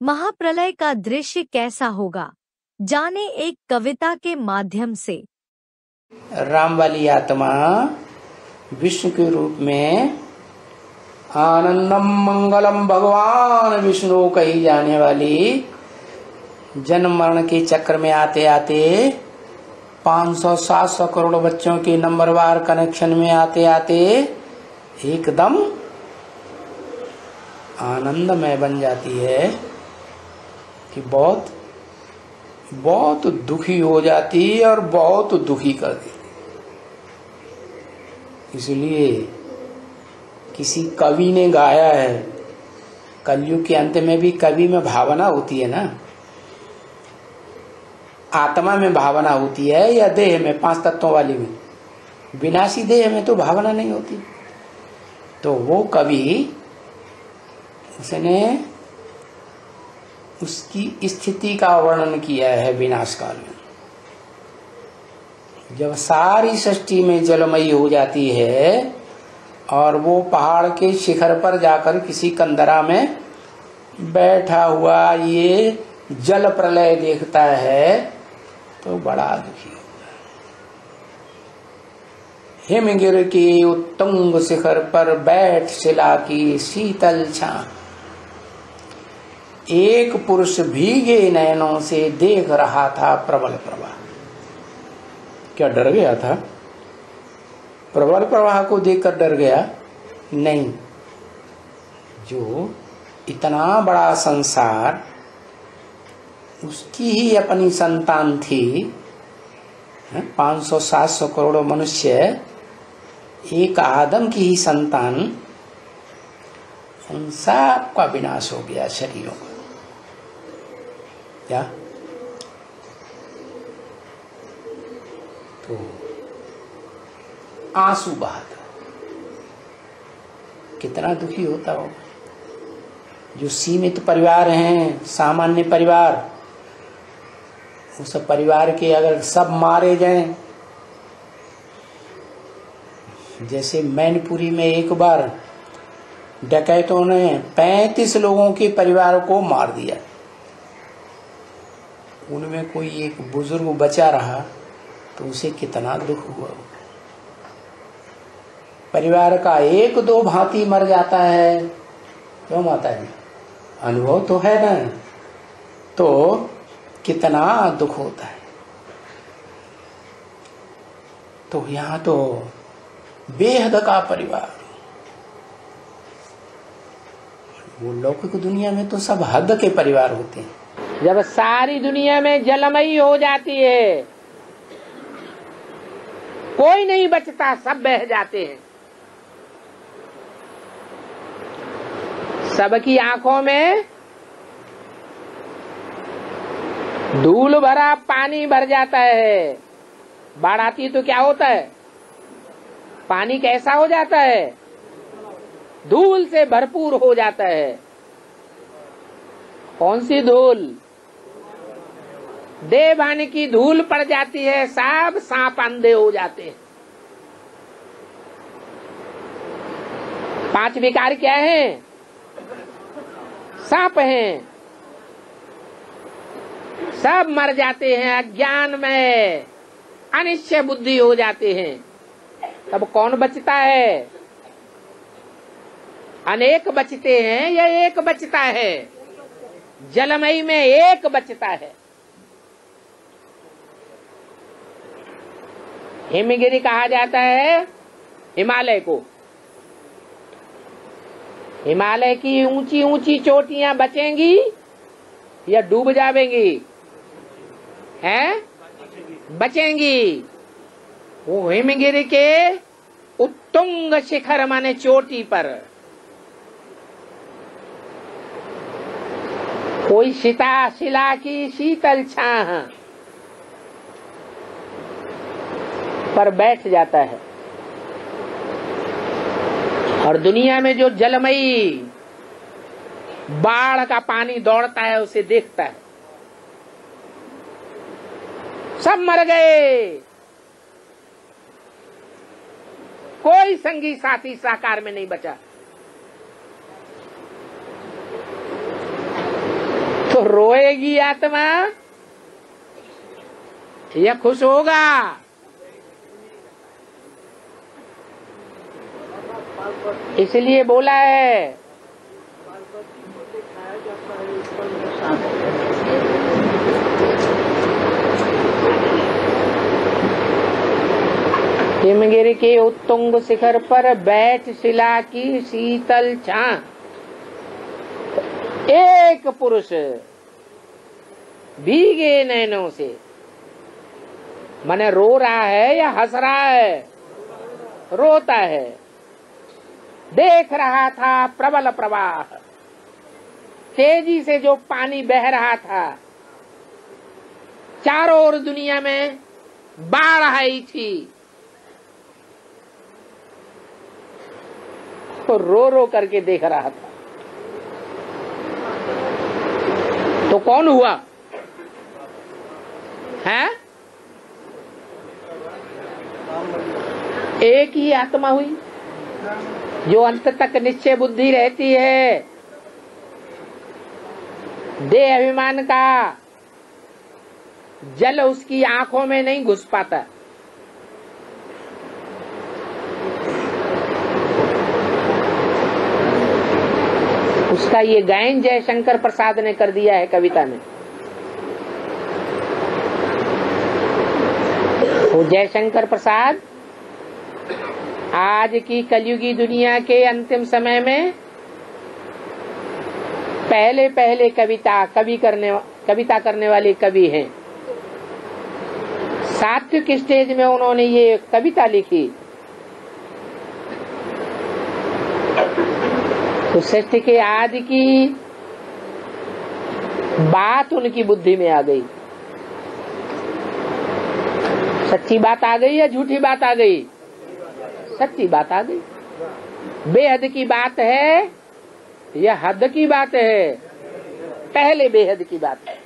महाप्रलय का दृश्य कैसा होगा, जाने एक कविता के माध्यम से। राम वाली आत्मा विष्णु के रूप में आनंदम मंगलम भगवान विष्णु कही जाने वाली जन्म मरण के चक्र में आते आते 500-700 करोड़ बच्चों के नंबरवार कनेक्शन में आते आते एकदम आनंदमय बन जाती है कि बहुत बहुत दुखी हो जाती है और बहुत दुखी कर देती। इसलिए किसी कवि ने गाया है, कलयुग के अंत में भी कवि में भावना होती है ना, आत्मा में भावना होती है या देह में, 5 तत्वों वाली में। विनाशी देह में तो भावना नहीं होती। तो वो कवि उसने उसकी स्थिति का वर्णन किया है विनाश काल में, जब सारी सृष्टि में जलमयी हो जाती है और वो पहाड़ के शिखर पर जाकर किसी कंदरा में बैठा हुआ ये जल प्रलय देखता है तो बड़ा दुखी होता है। हिमगिर के उत्तुंग शिखर पर बैठ शिला की शीतल छां, एक पुरुष भीगे नयनों से देख रहा था प्रबल प्रवाह। क्या डर गया था? प्रबल प्रवाह को देखकर डर गया? नहीं। जो इतना बड़ा संसार, उसकी ही अपनी संतान थी, 500-700 करोड़ मनुष्य, एक आदम की ही संतान, उन सब का विनाश हो गया शरीरों का। क्या तो आंसू बहाता, कितना दुखी होता होगा। जो सीमित परिवार हैं, सामान्य परिवार, उस परिवार के अगर सब मारे जाएं, जैसे मैनपुरी में एक बार डकैतों ने 35 लोगों के परिवार को मार दिया, उनमें कोई एक बुजुर्ग बचा रहा तो उसे कितना दुख हुआ। परिवार का 1-2 भांति मर जाता है, क्यों माता जी, अनुभव तो है ना, तो कितना दुख होता है। तो यहाँ तो बेहद का परिवार, वो लौकिक दुनिया में तो सब हद के परिवार होते हैं। जब सारी दुनिया में जलमयी हो जाती है, कोई नहीं बचता, सब बह जाते हैं। सबकी आंखों में धूल भरा पानी भर जाता है। बाढ़ आती है तो क्या होता है? पानी कैसा हो जाता है? धूल से भरपूर हो जाता है। कौन सी धूल? देवानी की धूल पड़ जाती है, सब सांप अंधे हो जाते हैं। 5 विकार क्या हैं? सांप हैं। सब मर जाते हैं, अज्ञान में अनिश्चय बुद्धि हो जाते हैं। तब कौन बचता है? अनेक बचते हैं या एक बचता है? जलमयी में एक बचता है। हिमगिरी कहा जाता है हिमालय को। हिमालय की ऊंची ऊंची चोटियां बचेंगी या डूब जावेंगी? हैं? बचेंगी। वो हिमगिरी के उत्तुंग शिखर माने चोटी पर कोई शिला की शीतल छां पर बैठ जाता है, और दुनिया में जो जलमयी बाढ़ का पानी दौड़ता है उसे देखता है। सब मर गए, कोई संगी साथी साकार में नहीं बचा। तो रोएगी आत्मा या खुश होगा? इसलिए बोला है हिमगिरी के उत्तुंग शिखर पर बैठ शिला की शीतल छां, एक पुरुष भीगे नैनों से, माने रो रहा है या हंस रहा है? रोता है। देख रहा था प्रबल प्रवाह, तेजी से जो पानी बह रहा था, चारों ओर दुनिया में बाढ़ आई थी, तो रो रो करके देख रहा था। तो कौन हुआ है? एक ही आत्मा हुई जो अंत तक निश्चय बुद्धि रहती है। देह अभिमान का जल उसकी आंखों में नहीं घुस पाता। उसका ये गायन जयशंकर प्रसाद ने कर दिया है कविता में। वो जयशंकर प्रसाद आज की कलयुगी दुनिया के अंतिम समय में पहले पहले कविता करने वाले कवि हैं। सात्विक स्टेज में उन्होंने ये कविता लिखी तो सृष्टि के आदि की बात उनकी बुद्धि में आ गई। सच्ची बात आ गई या झूठी बात आ गई? सच्ची बात आ गई। बेहद की बात है या हद की बात है? पहले बेहद की बात है।